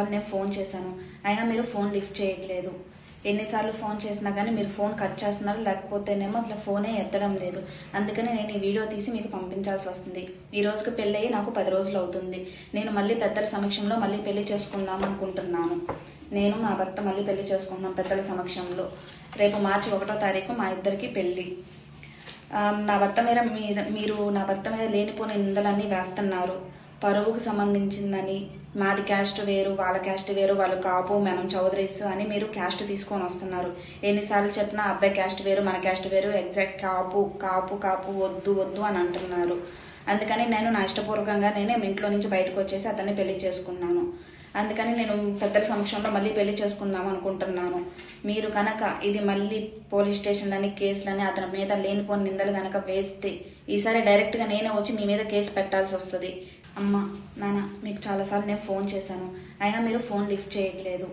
చాలాసార్లు నేను ఫోన్ చేశాను, అయినా మీరు ఫోన్ లిఫ్ట్ చేయట్లేదు. ఎన్నిసార్లు ఫోన్ చేసినా కానీ మీరు ఫోన్ కట్ చేస్తున్నారు, లేకపోతేనేమో అసలు ఫోనే ఎత్తడం లేదు. అందుకని నేను ఈ వీడియో తీసి మీకు పంపించాల్సి వస్తుంది. ఈ రోజుకి పెళ్ళయి నాకు 10 రోజులు అవుతుంది. నేను మళ్ళీ పెద్దల సమక్షంలో మళ్ళీ పెళ్లి చేసుకుందాం అనుకుంటున్నాను. నేను మా భర్త మళ్ళీ పెళ్లి చేసుకుంటున్నాం పెద్దల సమక్షంలో. రేపు మార్చి 1వ తారీఖు మా ఇద్దరికి పెళ్ళి. నా భర్త మీరు నా భర్త మీద లేనిపోని నిందలన్నీ వేస్తున్నారు. పరువుకు సంబంధించిందని, మాది క్యాస్ట్ వేరు, వాళ్ళ క్యాస్ట్ వేరు, వాళ్ళు కాపు, మనం చౌదరీస్ అని మీరు క్యాస్ట్ తీసుకొని వస్తున్నారు. ఎన్నిసార్లు చెప్పినా అబ్బాయి క్యాస్ట్ వేరు, మన క్యాస్ట్ వేరు, ఎగ్జాక్ట్ కాపు కాపు కాపు వద్దు వద్దు అని అంటున్నారు. అందుకని నేను నా ఇష్టపూర్వకంగా నేనే ఇంట్లో నుంచి బయటకు వచ్చేసి అతన్ని పెళ్లి చేసుకున్నాను. అందుకని నేను పెద్దల సమక్షంలో మళ్ళీ పెళ్లి చేసుకుందాం అనుకుంటున్నాను. మీరు కనుక ఇది మళ్ళీ పోలీస్ స్టేషన్లని, కేసులని అతని మీద లేనిపోని నిందలు కనుక వేస్తే ఈసారి డైరెక్ట్గా నేనే వచ్చి మీ మీద కేసు పెట్టాల్సి వస్తుంది. అమ్మ, నాన్న, మీకు చాలాసార్లు నేను ఫోన్ చేశాను, అయినా మీరు ఫోన్ లిఫ్ట్ చేయట్లేదు.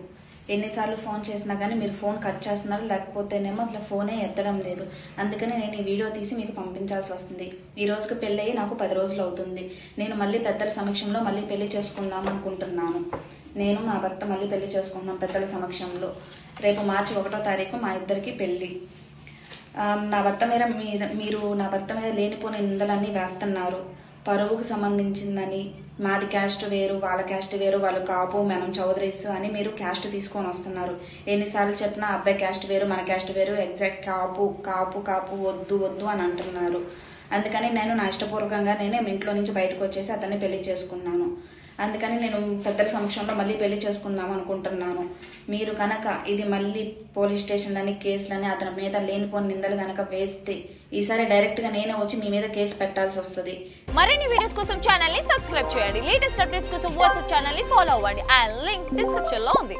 ఎన్నిసార్లు ఫోన్ చేసినా కానీ మీరు ఫోన్ కట్ చేస్తున్నారు, లేకపోతేనేమో అసలు ఫోనే ఎత్తడం లేదు. అందుకని నేను ఈ వీడియో తీసి మీకు పంపించాల్సి వస్తుంది. ఈ రోజుకి పెళ్ళయి నాకు 10 రోజులు అవుతుంది. నేను మళ్ళీ పెద్దల సమక్షంలో మళ్ళీ పెళ్లి చేసుకుందాం అనుకుంటున్నాను. నేను మా భర్త మళ్ళీ పెళ్లి చేసుకుంటున్నాం పెద్దల సమక్షంలో. రేపు మార్చి 1వ తారీఖు మా ఇద్దరికి పెళ్ళి. మీరు నా భర్త మీద లేనిపోని నిందలన్నీ వేస్తున్నారు. పరువుకు సంబంధించిందని, మాది క్యాస్ట్ వేరు, వాళ్ళ క్యాస్ట్ వేరు, వాళ్ళు కాపు, మనం చౌదరీస్ అని మీరు క్యాస్ట్ తీసుకొని వస్తున్నారు. ఎన్నిసార్లు చెప్పినా అబ్బాయి క్యాస్ట్ వేరు, మన క్యాస్ట్ వేరు, ఎగ్జాక్ట్ కాపు కాపు కాపు వద్దు వద్దు అని అంటున్నారు. అందుకని నేను నా ఇష్టపూర్వకంగా నేనే ఇంట్లో నుంచి బయటకు వచ్చేసి అతన్ని పెళ్లి చేసుకున్నాను. అందుకని నేను పెద్దల సమక్షంలో మళ్ళీ పెళ్లి చేసుకుందాం అనుకుంటున్నాను. మీరు కనుక ఇది మళ్ళీ పోలీస్ స్టేషన్లని, కేసులని అతని మీద లేనిపోని నిందలు కనుక వేస్తే ఈసారి డైరెక్ట్గా నేనే వచ్చి మీ మీద కేసు పెట్టాల్సి వస్తుంది. మరిన్ని వీడియోస్ కోసం ఛానల్ ని సబ్స్క్రైబ్ చేయండి. లేటెస్ట్ అప్డేట్స్ కోసం వాట్సాప్ ఛానల్ ని ఫాలో అవ్వండి. ఆ లింక్ డిస్క్రిప్షన్ లో ఉంది.